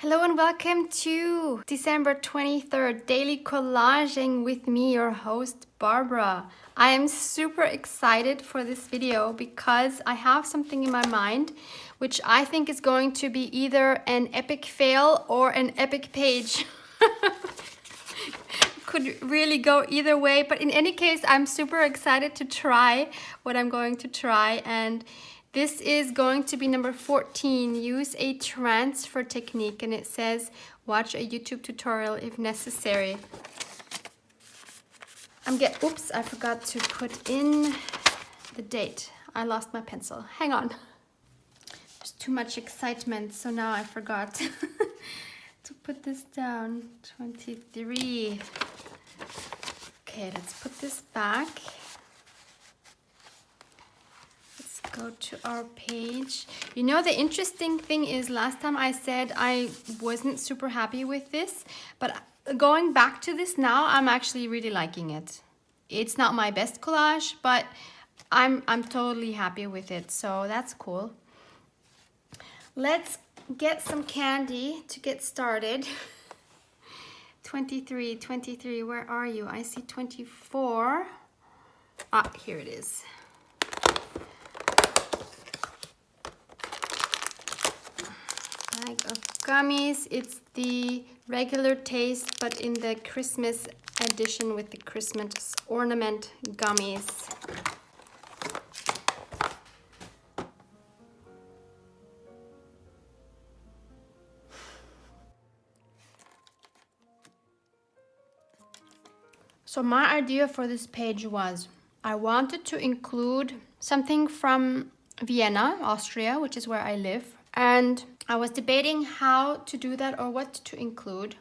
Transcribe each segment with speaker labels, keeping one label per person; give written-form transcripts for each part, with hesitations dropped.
Speaker 1: Hello and welcome to December 23rd Daily Collaging with me, your host Barbara. I am super excited for this video because I have something in my mind which I think is going to be either an epic fail or an epic page. Could really go either way, but in any case I'm super excited to try what I'm going to try, and this is going to be number 14, use a transfer technique, and it says watch a YouTube tutorial if necessary. Oops, I forgot to put in the date. I lost my pencil, hang on. There's too much excitement, so now I forgot to put this down, 23. Okay, let's put this back. Go to our page. You know, the interesting thing is last time I said I wasn't super happy with this, but going back to this now, I'm actually really liking it. It's not my best collage, but I'm totally happy with it, so that's cool. Let's get some candy to get started. 23, where are you? I see 24. Ah, here it is. Bag of gummies. It's the regular taste, but in the Christmas edition with the Christmas ornament gummies. So my idea for this page was I wanted to include something from Vienna, Austria, which is where I live. And I was debating how to do that or what to include.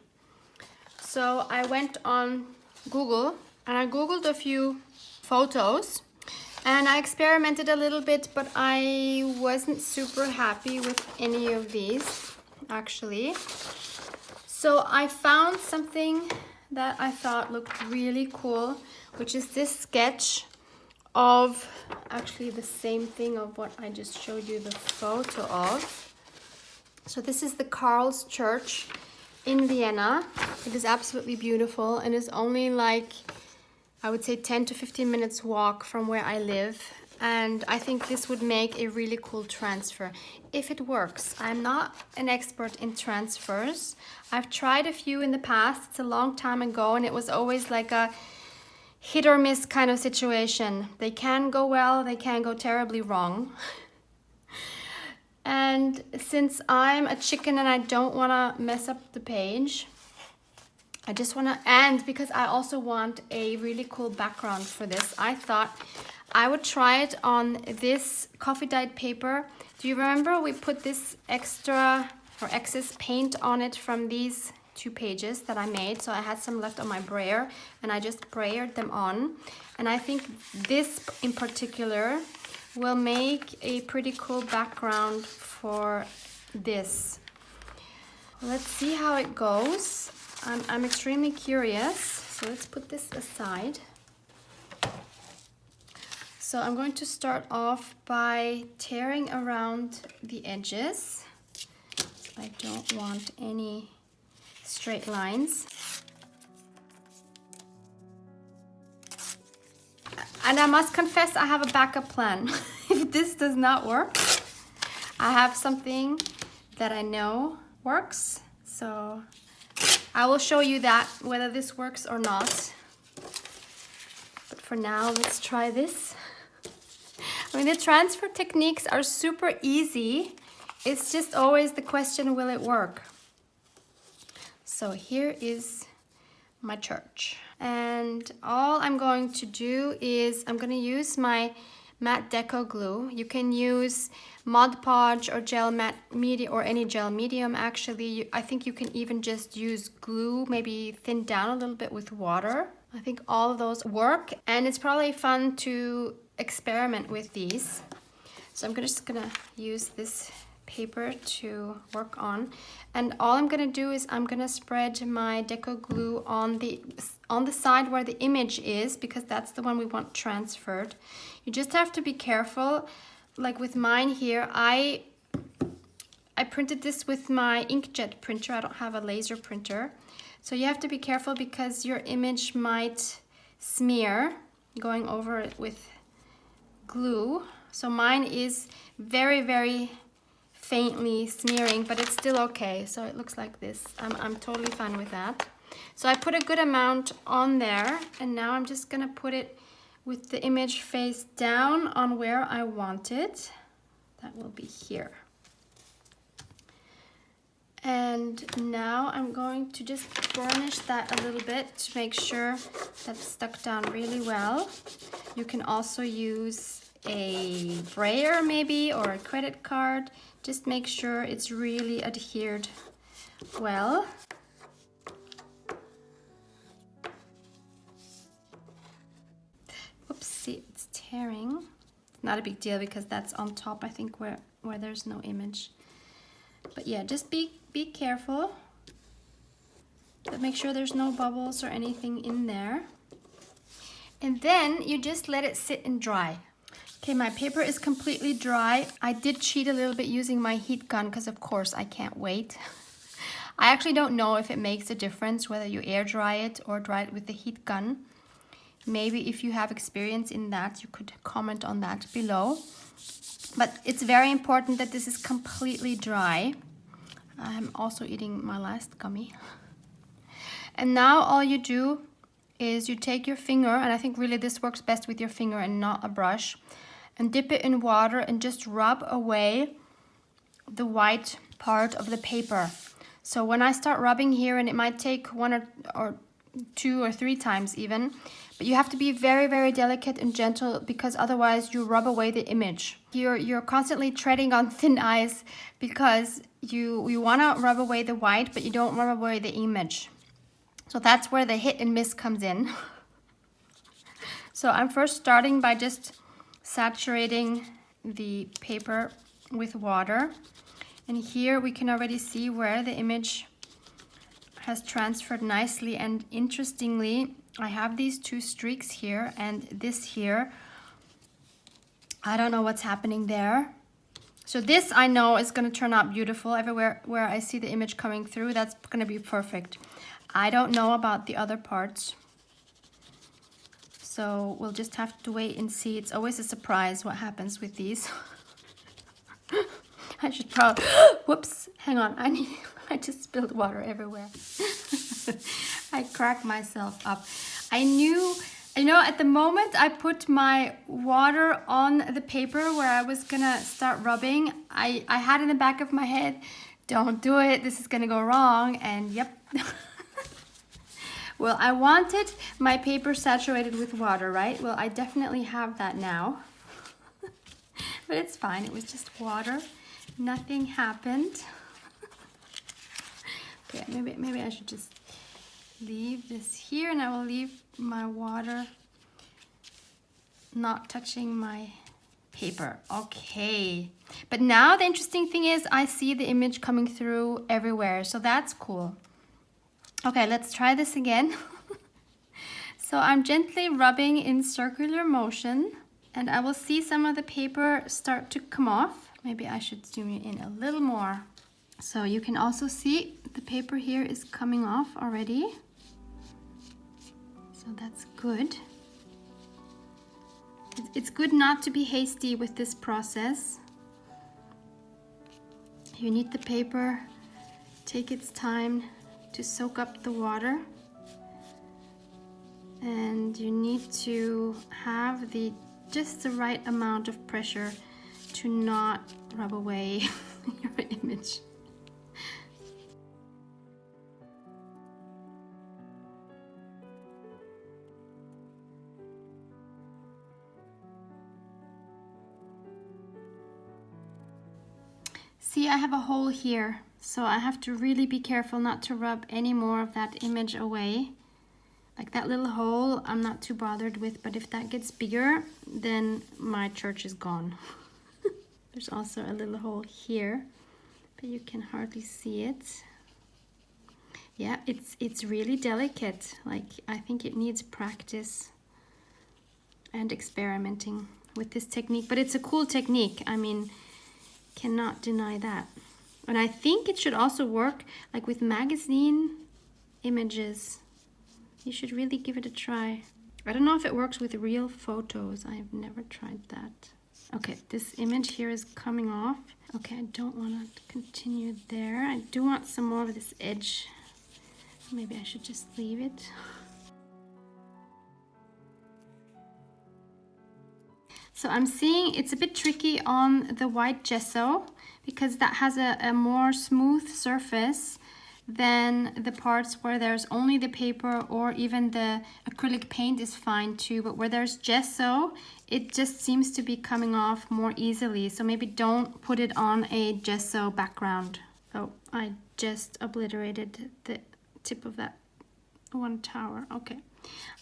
Speaker 1: So I went on Google and I Googled a few photos and I experimented a little bit, but I wasn't super happy with any of these actually. So I found something that I thought looked really cool, which is this sketch of actually the same thing of what I just showed you the photo of. So this is the Karl's Church in Vienna. It is absolutely beautiful and is only like, I would say 10 to 15 minutes walk from where I live. And I think this would make a really cool transfer if it works. I'm not an expert in transfers. I've tried a few in the past. It's a long time ago and it was always like a hit or miss kind of situation. They can go well, they can go terribly wrong. And since I'm a chicken and I don't want to mess up the page, I just want to, and because I also want a really cool background for this, I thought I would try it on this coffee dyed paper. Do you remember we put this extra or excess paint on it from these two pages that I made? So I had some left on my brayer and I just brayered them on. And I think this in particular will make a pretty cool background for this. Let's see how it goes. I'm extremely curious. So let's put this aside. So I'm going to start off by tearing around the edges. I don't want any straight lines. And I must confess, I have a backup plan. If this does not work, I have something that I know works. So I will show you that, whether this works or not. But for now, let's try this. I mean, the transfer techniques are super easy. It's just always the question, will it work? So here is my church. And all I'm going to do is I'm going to use my matte deco glue. You can use Mod Podge or gel matte medium or any gel medium actually. I think you can even just use glue, maybe thin down a little bit with water. I think all of those work, and it's probably fun to experiment with these. So I'm just gonna use this paper to work on, and all I'm gonna do is I'm gonna spread my deco glue on the side where the image is, because that's the one we want transferred. You just have to be careful. Like with mine here, I printed this with my inkjet printer. I don't have a laser printer. So you have to be careful because your image might smear going over it with glue. So mine is very, very faintly smearing, but it's still okay. So it looks like this. I'm totally fine with that. So I put a good amount on there, and now I'm just gonna put it with the image face down on where I want it. That will be here. And now I'm going to just burnish that a little bit to make sure that's stuck down really well. You can also use a brayer maybe, or a credit card. Just make sure it's really adhered well. Oops, see, it's tearing. Not a big deal because that's on top, I think, where there's no image. But yeah, just be careful. But make sure there's no bubbles or anything in there. And then you just let it sit and dry. Okay, my paper is completely dry. I did cheat a little bit using my heat gun because of course I can't wait. I actually don't know if it makes a difference whether you air dry it or dry it with the heat gun. Maybe if you have experience in that, you could comment on that below. But it's very important that this is completely dry. I'm also eating my last gummy. And now all you do is you take your finger, and I think really this works best with your finger and not a brush, and dip it in water and just rub away the white part of the paper. So when I start rubbing here, and it might take one or two or three times even, but you have to be very, very delicate and gentle because otherwise you rub away the image. You're constantly treading on thin ice because you want to rub away the white, but you don't rub away the image. So that's where the hit and miss comes in. So I'm first starting by just saturating the paper with water. And here we can already see where the image has transferred nicely, and interestingly, I have these two streaks here and this here. I don't know what's happening there. So this I know is going to turn out beautiful. Everywhere where I see the image coming through, that's going to be perfect. I don't know about the other parts. So we'll just have to wait and see. It's always a surprise what happens with these. I should probably, whoops, hang on, I just spilled water everywhere. I cracked myself up. I knew, at the moment I put my water on the paper where I was gonna start rubbing, I had in the back of my head, don't do it, this is gonna go wrong, and yep. Well, I wanted my paper saturated with water, right? Well, I definitely have that now. But it's fine, it was just water. Nothing happened. Okay, maybe I should just leave this here, and I will leave my water not touching my paper. Okay, but now the interesting thing is I see the image coming through everywhere, so that's cool. Okay, let's try this again. So I'm gently rubbing in circular motion, and I will see some of the paper start to come off. Maybe I should zoom you in a little more. So you can also see the paper here is coming off already. So that's good. It's good not to be hasty with this process. You need the paper, take its time to soak up the water. And you need to have just the right amount of pressure to not rub away your image. See, I have a hole here, so I have to really be careful not to rub any more of that image away. Like that little hole, I'm not too bothered with, but if that gets bigger, then my church is gone. There's also a little hole here, but you can hardly see it. Yeah, it's really delicate. Like, I think it needs practice and experimenting with this technique, but it's a cool technique. I mean, cannot deny that. And I think it should also work like with magazine images. You should really give it a try. I don't know if it works with real photos. I've never tried that. Okay, this image here is coming off. Okay, I don't want to continue there. I do want some more of this edge. Maybe I should just leave it. So I'm seeing it's a bit tricky on the white gesso because that has a more smooth surface than the parts where there's only the paper, or even the acrylic paint is fine too, but where there's gesso, it just seems to be coming off more easily. So maybe don't put it on a gesso background. Oh, I just obliterated the tip of that one tower. Okay,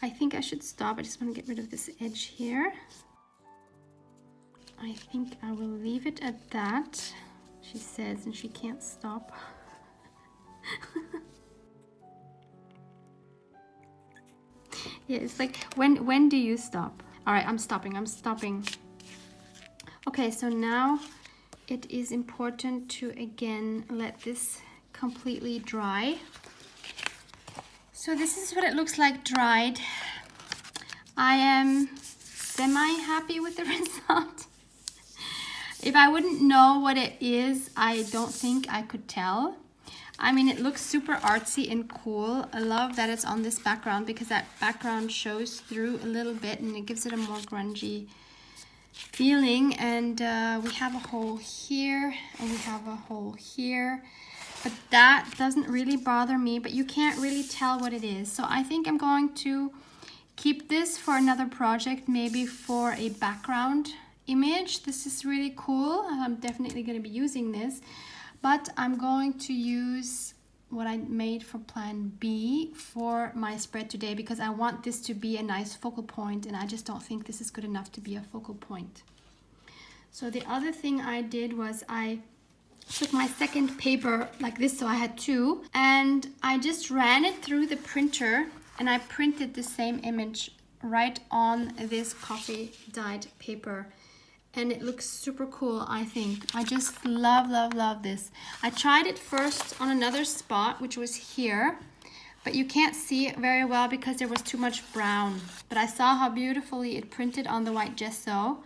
Speaker 1: I think I should stop. I just want to get rid of this edge here. I think I will leave it at that, she says, and she can't stop. Yeah, it's like, when do you stop? All right, I'm stopping. Okay, so now it is important to again let this completely dry. So this is what it looks like dried. I am semi-happy with the result. If I wouldn't know what it is, I don't think I could tell. I mean, it looks super artsy and cool. I love that it's on this background because that background shows through a little bit and it gives it a more grungy feeling. And we have a hole here and we have a hole here. But that doesn't really bother me, but you can't really tell what it is. So I think I'm going to keep this for another project, maybe for a background image. This is really cool. I'm definitely going to be using this, but I'm going to use what I made for plan B for my spread today because I want this to be a nice focal point and I just don't think this is good enough to be a focal point. So the other thing I did was I took my second paper like this, so I had two, and I just ran it through the printer and I printed the same image right on this coffee dyed paper. And it looks super cool, I think. I just love, love, love this. I tried it first on another spot, which was here, but you can't see it very well because there was too much brown. But I saw how beautifully it printed on the white gesso.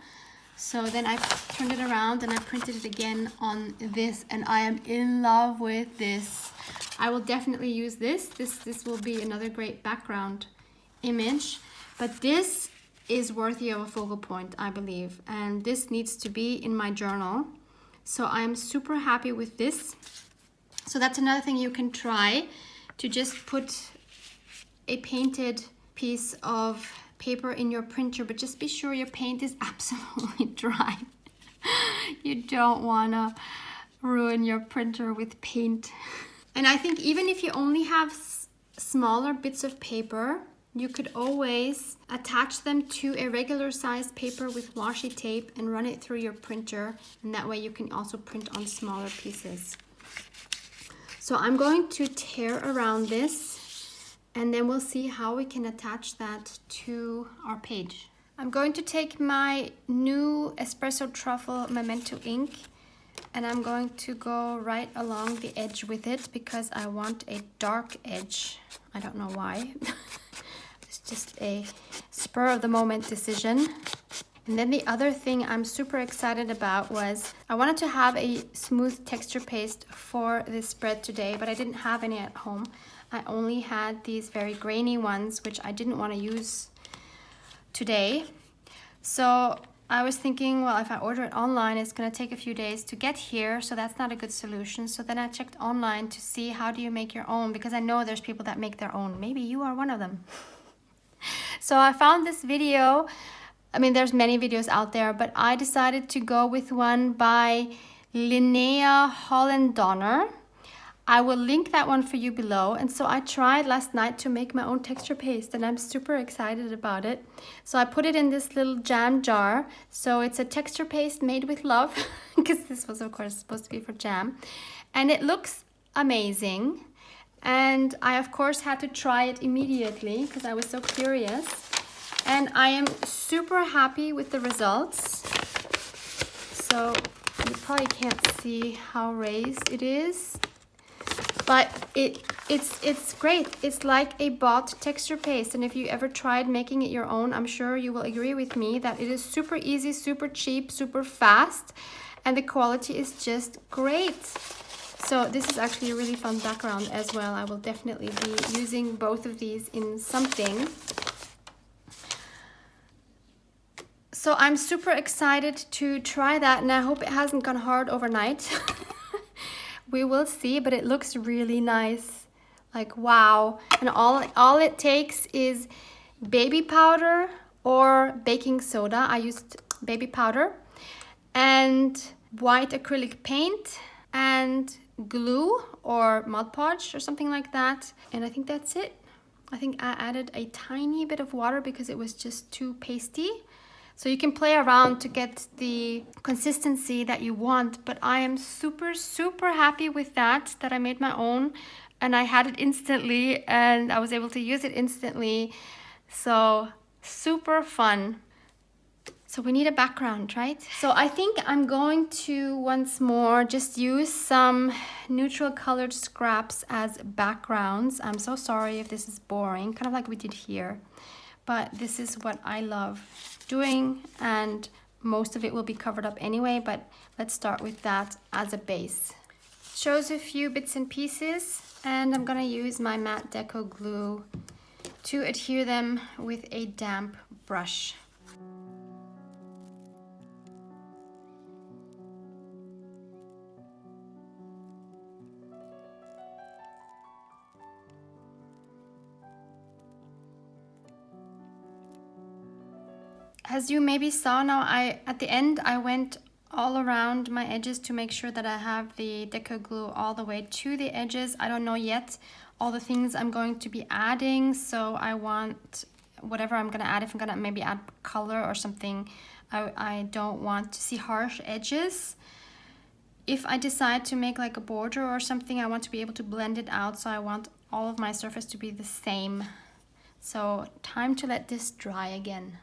Speaker 1: So then I turned it around and I printed it again on this, and I am in love with this. I will definitely use this. This will be another great background image, but this is worthy of a focal point, I believe, and this needs to be in my journal. So I'm super happy with this. So that's another thing you can try, to just put a painted piece of paper in your printer, but just be sure your paint is absolutely dry. You don't want to ruin your printer with paint. And I think even if you only have smaller bits of paper, you could always attach them to a regular sized paper with washi tape and run it through your printer, and that way you can also print on smaller pieces. So I'm going to tear around this and then we'll see how we can attach that to our page. I'm going to take my new Espresso Truffle Memento ink and I'm going to go right along the edge with it because I want a dark edge. I don't know why. It's just a spur of the moment decision. And then the other thing I'm super excited about was I wanted to have a smooth texture paste for this spread today, but I didn't have any at home. I only had these very grainy ones, which I didn't want to use today. So I was thinking, well, if I order it online, it's going to take a few days to get here, so that's not a good solution. So then I checked online to see how do you make your own, because I know there's people that make their own. Maybe you are one of them. So I found this video. I mean, there's many videos out there, but I decided to go with one by Linnea Holland-Donner. I will link that one for you below. And so I tried last night to make my own texture paste and I'm super excited about it. So I put it in this little jam jar. So it's a texture paste made with love because this was of course supposed to be for jam. And it looks amazing. And I of course had to try it immediately because I was so curious. And I am super happy with the results. So you probably can't see how raised it is, but it's great. It's like a bought texture paste, and if you ever tried making it your own, I'm sure you will agree with me that it is super easy, super cheap, super fast, and the quality is just great. So this is actually a really fun background as well. I will definitely be using both of these in something. So I'm super excited to try that, and I hope it hasn't gone hard overnight. We will see, but it looks really nice. Like, wow. And all it takes is baby powder or baking soda. I used baby powder and white acrylic paint and glue or Mod Podge or something like that. And I think that's it. I think I added a tiny bit of water because it was just too pasty. So you can play around to get the consistency that you want, but I am super, super happy with that I made my own, and I had it instantly and I was able to use it instantly. So super fun. So we need a background, right? So I think I'm going to once more just use some neutral colored scraps as backgrounds. I'm so sorry if this is boring, kind of like we did here, but this is what I love doing, and most of it will be covered up anyway, but let's start with that as a base. Shows a few bits and pieces, and I'm gonna use my matte deco glue to adhere them with a damp brush. As you maybe saw now, at the end I went all around my edges to make sure that I have the deco glue all the way to the edges. I don't know yet all the things I'm going to be adding, so I want whatever I'm gonna add. If I'm gonna maybe add color or something, I don't want to see harsh edges. If I decide to make like a border or something, I want to be able to blend it out, so I want all of my surface to be the same. So time to let this dry again.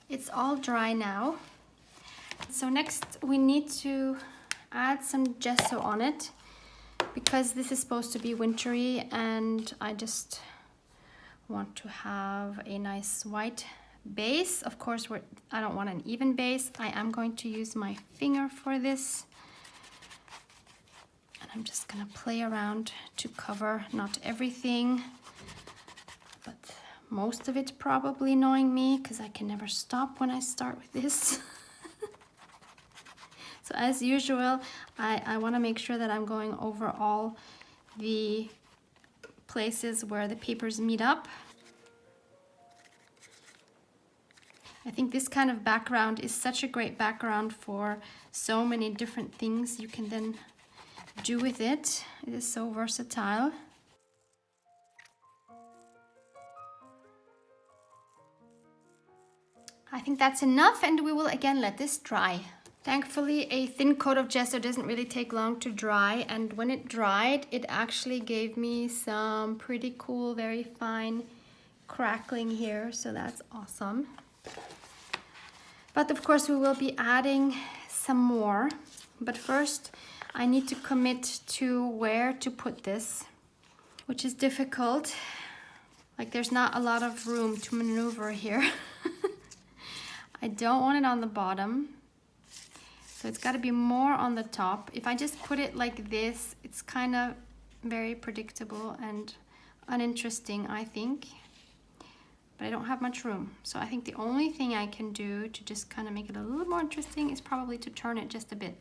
Speaker 1: It's all dry now. So next we need to add some gesso on it, because this is supposed to be wintry and I just want to have a nice white base. Of course, I don't want an even base. I am going to use my finger for this. And I'm just gonna play around to cover not everything, but most of it probably, knowing me, because I can never stop when I start with this. So as usual, I want to make sure that I'm going over all the places where the papers meet up. I think this kind of background is such a great background for so many different things you can then do with it. It is so versatile. I think that's enough, and we will again let this dry. Thankfully, a thin coat of gesso doesn't really take long to dry, and when it dried, it actually gave me some pretty cool, very fine crackling here, so that's awesome. But of course, we will be adding some more. But first, I need to commit to where to put this, which is difficult. Like, there's not a lot of room to maneuver here. I don't want it on the bottom, so it's got to be more on the top. If I just put it like this, it's kind of very predictable and uninteresting, I think. But I don't have much room, so I think the only thing I can do to just kind of make it a little more interesting is probably to turn it just a bit.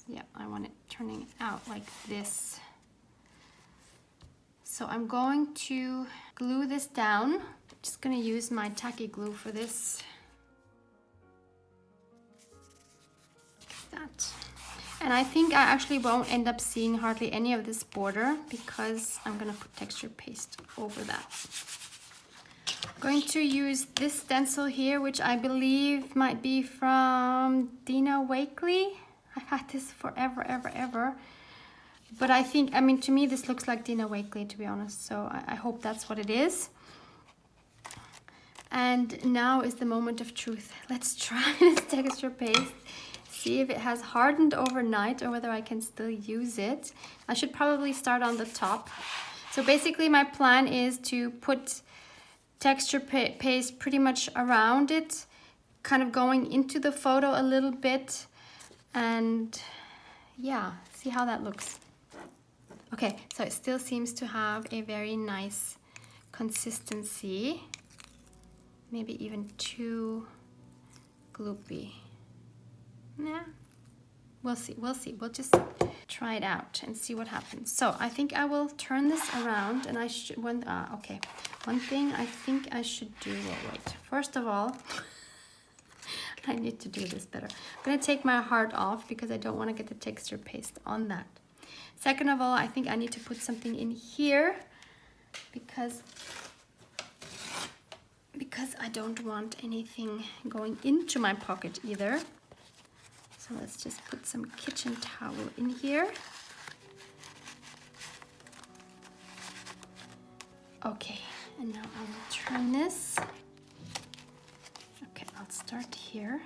Speaker 1: Yeah, I want it turning out like this. So I'm going to glue this down. Just gonna use my tacky glue for this. Like that. And I think I actually won't end up seeing hardly any of this border because I'm gonna put texture paste over that. I'm going to use this stencil here, which I believe might be from Dina Wakley. I've had this forever, ever. But I think, I mean, to me, this looks like Dina Wakley, to be honest. So I hope that's what it is. And now is the moment of truth. Let's try this texture paste, see if it has hardened overnight or whether I can still use it. I should probably start on the top. So basically my plan is to put texture paste pretty much around it, kind of going into the photo a little bit, and yeah, see how that looks. Okay, so it still seems to have a very nice consistency, maybe even too gloopy. Yeah, we'll see. We'll just try it out and see what happens. So I think I will turn this around, and I should, okay. One thing I think I should do, wait. First of all, I need to do this better. I'm gonna take my heart off because I don't wanna get the texture paste on that. Second of all, I think I need to put something in here because I don't want anything going into my pocket either. So let's just put some kitchen towel in here. Okay, and now I will turn this. Okay, I'll start here.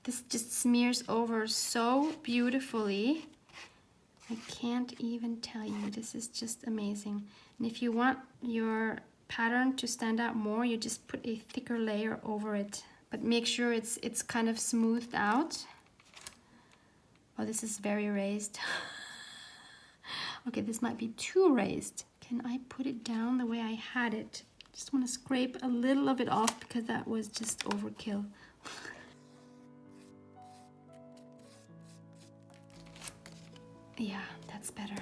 Speaker 1: This just smears over so beautifully. I can't even tell you, this is just amazing. And if you want your pattern to stand out more, you just put a thicker layer over it, but make sure it's kind of smoothed out. Oh, this is very raised. Okay, this might be too raised. Can I put it down the way I had it? Just want to scrape a little of it off because that was just overkill. Yeah, that's better.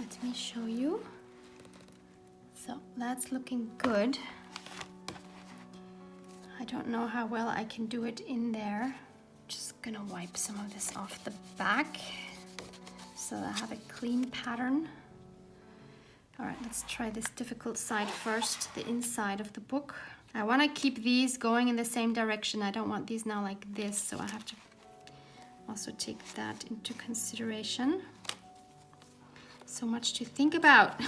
Speaker 1: Let me show you. So that's looking good. I don't know how well I can do it in there. Just gonna wipe some of this off the back so I have a clean pattern. All right, let's try this difficult side first, the inside of the book. I want to keep these going in the same direction. I don't want these now like this, so I have to also take that into consideration. So much to think about. I'm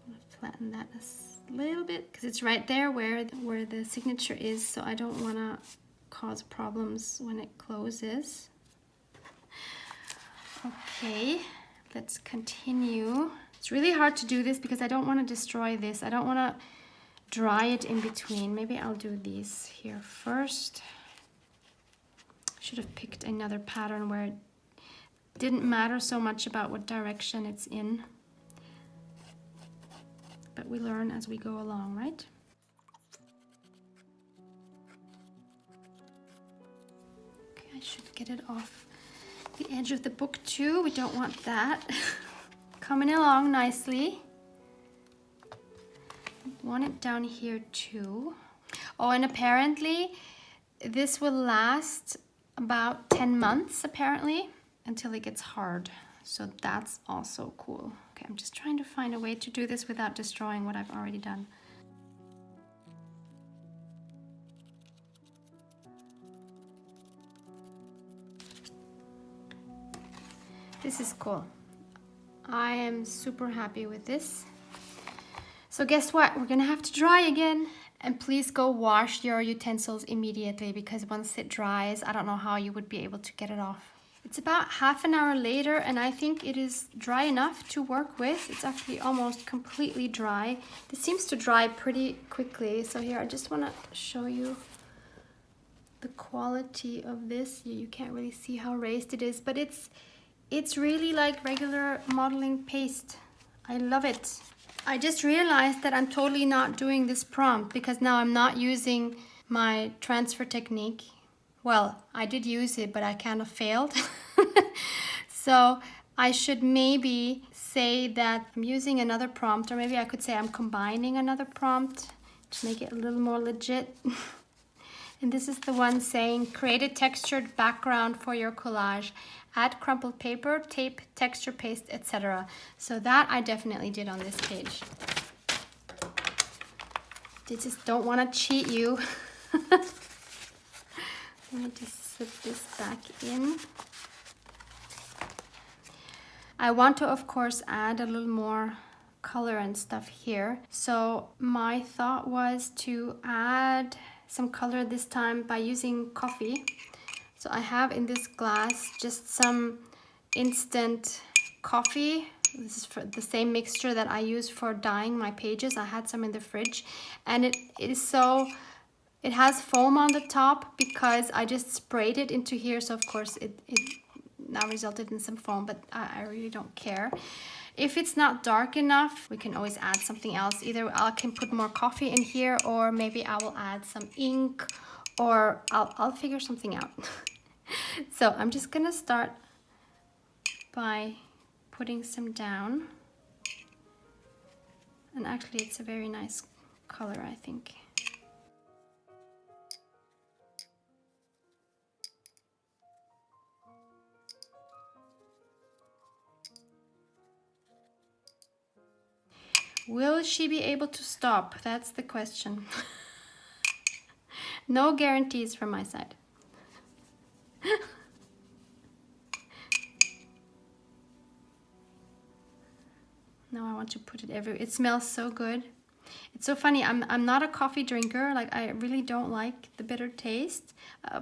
Speaker 1: gonna flatten that a little bit because it's right there where the signature is, so I don't want to cause problems when it closes. Okay, let's continue. It's really hard to do this because I don't want to destroy this. I don't want to dry it in between. Maybe I'll do these here first. Should have picked another pattern where it didn't matter so much about what direction it's in. But we learn as we go along, right? Okay, I should get it off the edge of the book too. We don't want that. Coming along nicely. Want it down here too. Oh, and apparently this will last about 10 months apparently until it gets hard. So that's also cool. Okay, I'm just trying to find a way to do this without destroying what I've already done. This is cool. I am super happy with this. So guess what? We're gonna have to dry again. And please go wash your utensils immediately because once it dries, I don't know how you would be able to get it off. It's about half an hour later and I think it is dry enough to work with. It's actually almost completely dry. This seems to dry pretty quickly. So here, I just wanna show you the quality of this. You can't really see how raised it is, but it's really like regular modeling paste. I love it. I just realized that I'm totally not doing this prompt because now I'm not using my transfer technique. Well, I did use it, but I kind of failed. So I should maybe say that I'm using another prompt, or maybe I could say I'm combining another prompt to make it a little more legit. And this is the one saying, create a textured background for your collage. Add crumpled paper, tape, texture paste, etc. So that I definitely did on this page. They just don't want to cheat you. Let me just slip this back in. I want to, of course, add a little more color and stuff here. So my thought was to add some color this time by using coffee. So I have in this glass just some instant coffee. This is for the same mixture that I use for dyeing my pages. I had some in the fridge, and it has foam on the top because I just sprayed it into here. So of course it now resulted in some foam, but I really don't care. If it's not dark enough, we can always add something else. Either I can put more coffee in here, or maybe I will add some ink, or I'll figure something out. So I'm just gonna start by putting some down. And actually it's a very nice color, I think. Will she be able to stop? That's the question. No guarantees from my side. Now I want to put it everywhere. It smells so good. It's so funny. I'm not a coffee drinker. Like, I really don't like the bitter taste,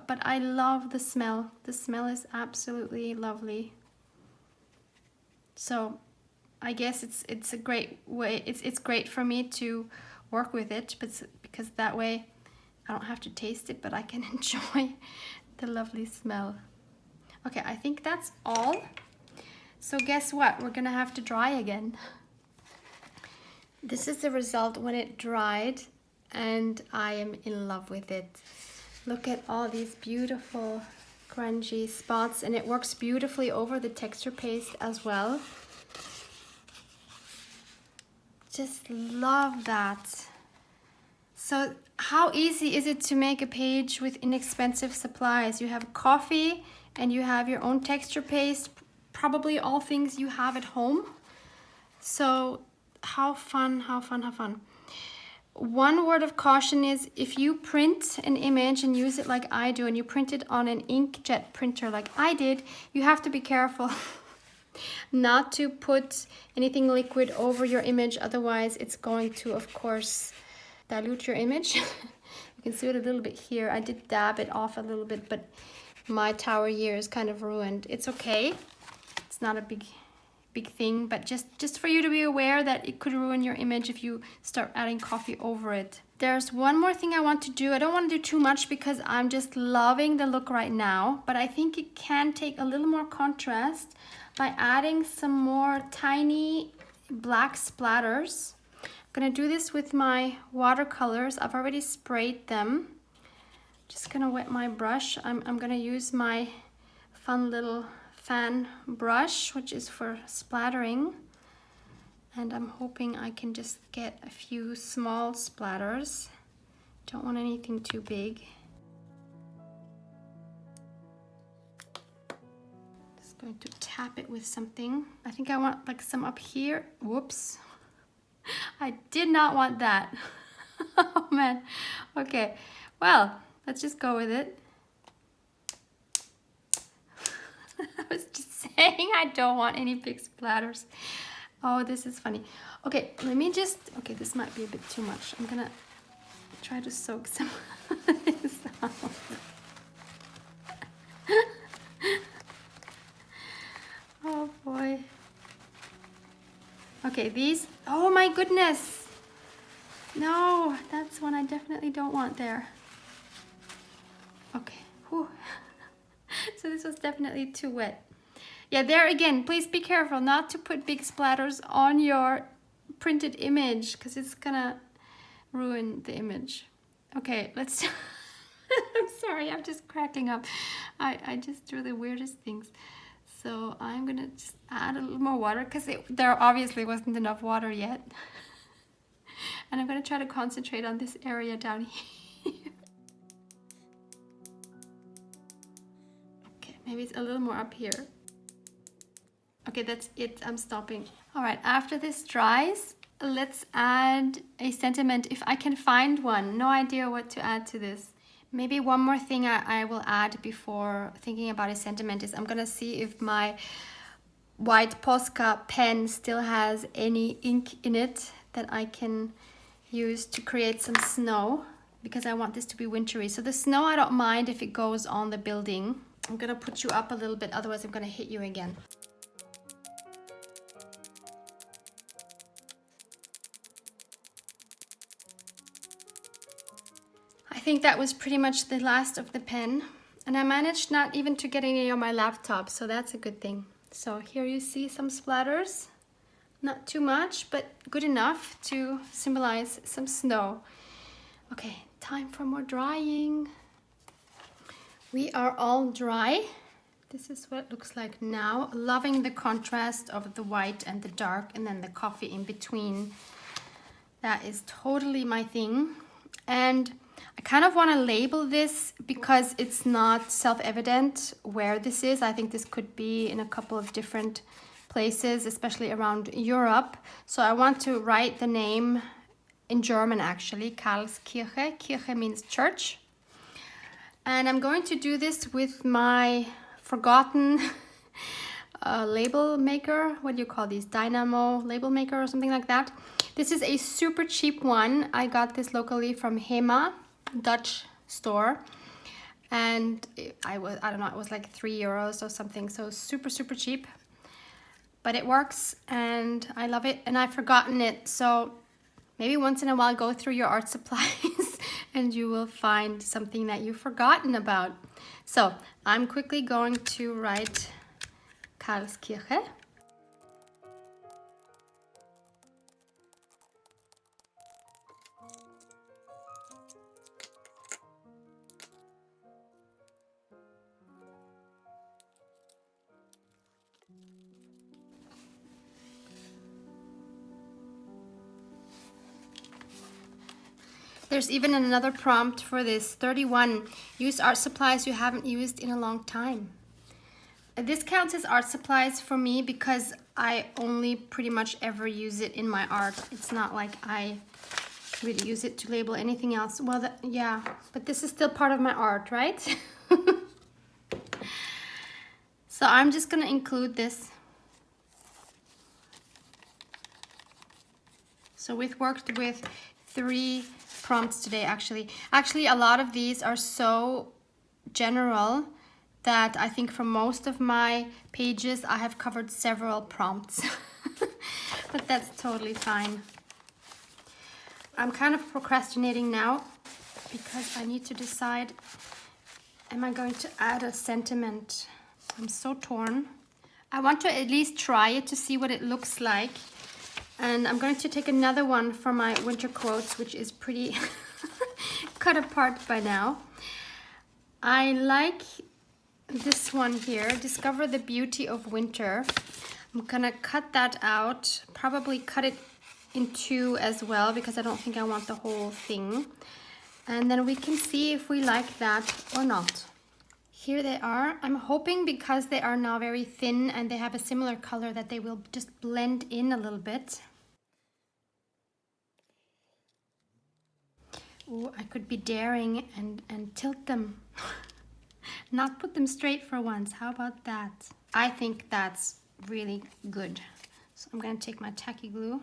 Speaker 1: but I love the smell. The smell is absolutely lovely. So I guess it's a great way. It's great for me to work with it, but because that way I don't have to taste it, but I can enjoy the lovely smell. Okay, I think that's all. So guess what? We're gonna have to dry again. This is the result when it dried, and I am in love with it. Look at all these beautiful grungy spots, and it works beautifully over the texture paste as well. Just love that. So how easy is it to make a page with inexpensive supplies? You have coffee and you have your own texture paste, probably all things you have at home. So how fun, how fun, how fun. One word of caution is, if you print an image and use it like I do, and you print it on an inkjet printer like I did, you have to be careful not to put anything liquid over your image, otherwise it's going to, of course, dilute your image. You can see it a little bit here. I did dab it off a little bit, but my tower year is kind of ruined. It's okay. It's not a big thing, but just for you to be aware that it could ruin your image if you start adding coffee over it. There's one more thing I want to do. I don't want to do too much because I'm just loving the look right now, but I think it can take a little more contrast by adding some more tiny black splatters. I'm gonna do this with my watercolors. I've already sprayed them. Just gonna wet my brush. I'm gonna use my fun little fan brush, which is for splattering, and I'm hoping I can just get a few small splatters. Don't want anything too big. Just going to tap it with something. I think I want like some up here. Whoops, I did not want that. Oh man. Okay, well, let's just go with it. I was just saying I don't want any big splatters. Oh, this is funny. Okay, let me just, okay, this might be a bit too much. I'm gonna try to soak some of this out. Oh boy. Okay, these, oh my goodness. No, that's one I definitely don't want there. Okay, whew. So this was definitely too wet. Yeah, there again, please be careful not to put big splatters on your printed image because it's gonna ruin the image. Okay, let's, I'm sorry, I'm just cracking up. I just do the weirdest things. So I'm gonna just add a little more water because there obviously wasn't enough water yet. And I'm gonna try to concentrate on this area down here. Okay, maybe it's a little more up here. Okay, that's it, I'm stopping. All right, after this dries, let's add a sentiment if I can find one. No idea what to add to this. Maybe one more thing I will add before thinking about a sentiment is I'm gonna see if my white Posca pen still has any ink in it that I can use to create some snow, because I want this to be wintry. So the snow, I don't mind if it goes on the building. I'm gonna put you up a little bit, otherwise I'm gonna hit you again. I think that was pretty much the last of the pen, and I managed not even to get any on my laptop, so that's a good thing. So here you see some splatters, not too much, but good enough to symbolize some snow. Okay, time for more drying. We are all dry. This is what it looks like now. Loving the contrast of the white and the dark, and then the coffee in between. That is totally my thing. And I kind of want to label this because it's not self-evident where this is. I think this could be in a couple of different places, especially around Europe. So I want to write the name in German, actually, Karlskirche. Kirche means church. And I'm going to do this with my forgotten label maker. What do you call these? Dynamo label maker or something like that. This is a super cheap one. I got this locally from Hema, Dutch store. And I don't know, it was like €3 or something. So super, super cheap. But it works and I love it. And I've forgotten it. So maybe once in a while go through your art supplies and you will find something that you've forgotten about. So I'm quickly going to write Karlskirche. There's even another prompt for this, 31. Use art supplies you haven't used in a long time. This counts as art supplies for me because I only pretty much ever use it in my art. It's not like I really use it to label anything else. Well, yeah, but this is still part of my art, right? So I'm just gonna include this. So we've worked with 3 prompts today, actually. Actually, a lot of these are so general that I think for most of my pages I have covered several prompts. But that's totally fine. I'm kind of procrastinating now because I need to decide, am I going to add a sentiment? I'm so torn. I want to at least try it to see what it looks like. And I'm going to take another one for my winter quotes, which is pretty cut apart by now. I like this one here, Discover the Beauty of Winter. I'm gonna cut that out, probably cut it in 2 as well, because I don't think I want the whole thing. And then we can see if we like that or not. Here they are. I'm hoping because they are now very thin and they have a similar color that they will just blend in a little bit. Ooh, I could be daring and tilt them. Not put them straight for once. How about that? I think that's really good. So I'm going to take my tacky glue,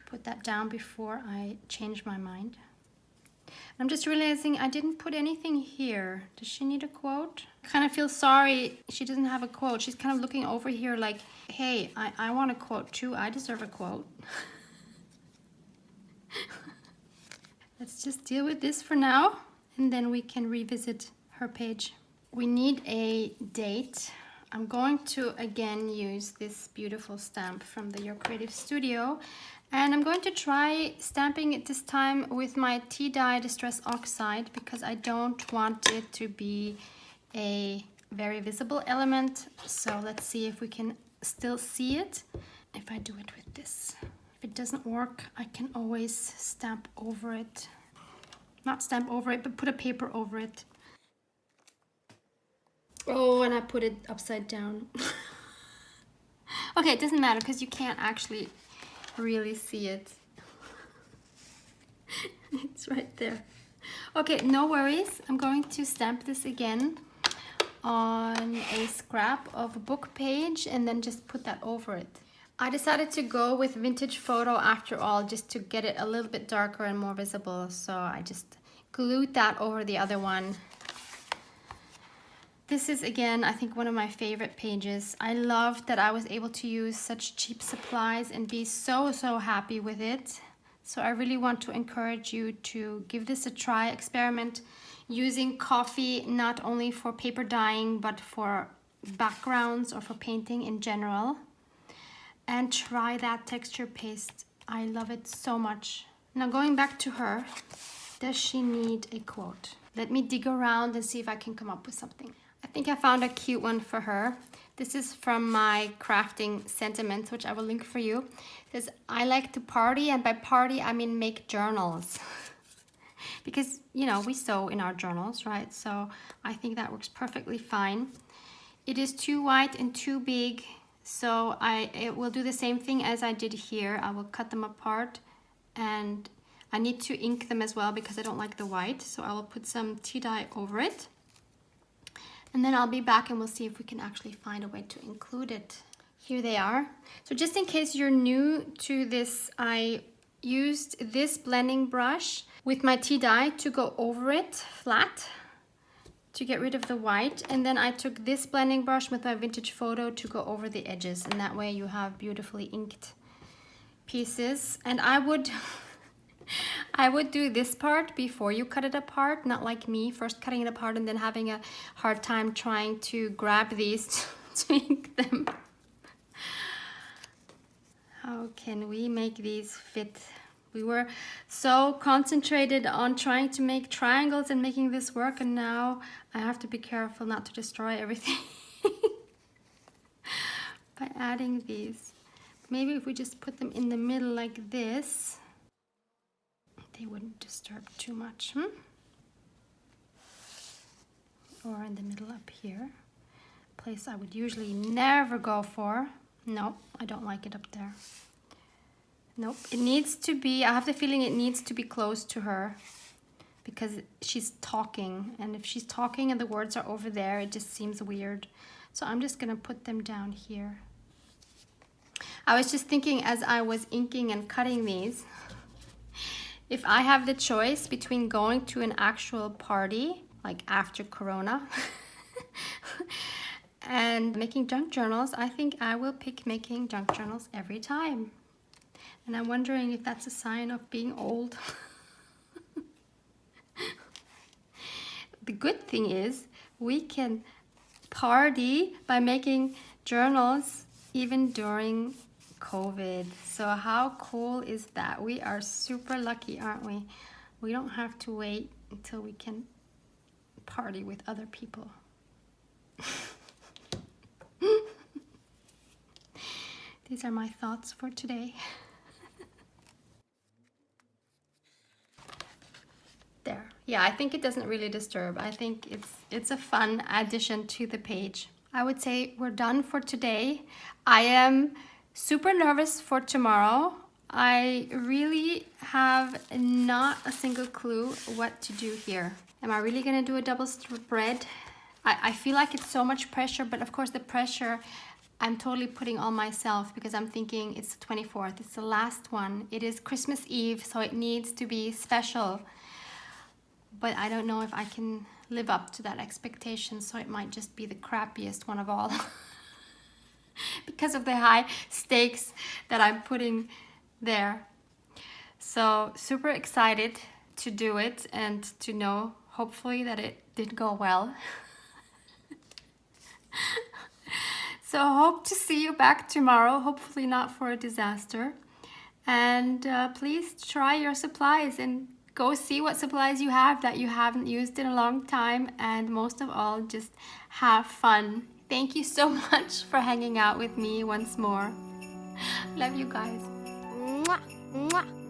Speaker 1: put that down before I change my mind. I'm just realizing I didn't put anything here. Does she need a quote? I kind of feel sorry she doesn't have a quote. She's kind of looking over here like, hey, I want a quote too. I deserve a quote. Let's just deal with this for now, and then we can revisit her page. We need a date. I'm going to again use this beautiful stamp from the Your Creative Studio, and I'm going to try stamping it this time with my tea dye Distress Oxide because I don't want it to be a very visible element. So let's see if we can still see it if I do it with this. If it doesn't work, I can always stamp over it. Not stamp over it, but put a paper over it. Oh, and I put it upside down. Okay, it doesn't matter because you can't actually really see it. It's right there. Okay, no worries. I'm going to stamp this again on a scrap of a book page and then just put that over it. I decided to go with vintage photo after all, just to get it a little bit darker and more visible. So I just glued that over the other one. This is, again, I think one of my favorite pages. I loved that I was able to use such cheap supplies and be so happy with it. So I really want to encourage you to give this a try, experiment using coffee not only for paper dyeing but for backgrounds or for painting in general. And try that texture paste. I love it so much. Now going back to her, does she need a quote? Let me dig around and see if I can come up with something. I think I found a cute one for her. This is from my crafting sentiments, which I will link for you. It says, I like to party, and by party I mean make journals. Because, you know, we sew in our journals, right? So I think that works perfectly fine. It is too white and too big, so it will do the same thing as I did here. I will cut them apart, and I need to ink them as well because I don't like the white. So I will put some tea dye over it. And then I'll be back and we'll see if we can actually find a way to include it. Here they are. So just in case you're new to this, I used this blending brush with my tea dye to go over it flat to get rid of the white. And then I took this blending brush with my vintage photo to go over the edges. And that way you have beautifully inked pieces. And I would do this part before you cut it apart, not like me, first cutting it apart and then having a hard time trying to grab these to ink them. How can we make these fit? We were so concentrated on trying to make triangles and making this work, and now I have to be careful not to destroy everything by adding these. Maybe if we just put them in the middle like this, they wouldn't disturb too much, Or in the middle up here, place I would usually never go for. No, I don't like it up there. Nope, it needs to be, I have the feeling it needs to be close to her because she's talking, and if she's talking and the words are over there, it just seems weird. So I'm just gonna put them down here. I was just thinking as I was inking and cutting these, if I have the choice between going to an actual party, like after Corona, and making junk journals, I think I will pick making junk journals every time. And I'm wondering if that's a sign of being old. The good thing is we can party by making journals even during COVID. So how cool is that? We are super lucky, aren't we? We don't have to wait until we can party with other people. These are my thoughts for today. There. Yeah, I think it doesn't really disturb. I think it's a fun addition to the page. I would say we're done for today. I am super nervous for tomorrow. I really have not a single clue what to do here. Am I really gonna do a double spread? I feel like it's so much pressure, but of course the pressure I'm totally putting on myself because I'm thinking it's the 24th, it's the last one. It is Christmas Eve, so it needs to be special. But I don't know if I can live up to that expectation, so it might just be the crappiest one of all. Because of the high stakes that I'm putting there. So super excited to do it and to know hopefully that it did go well. So hope to see you back tomorrow, hopefully not for a disaster. And please try your supplies and go see what supplies you have that you haven't used in a long time, and most of all, just have fun. Thank you so much for hanging out with me once more. Love you guys.
Speaker 2: Mwah, mwah.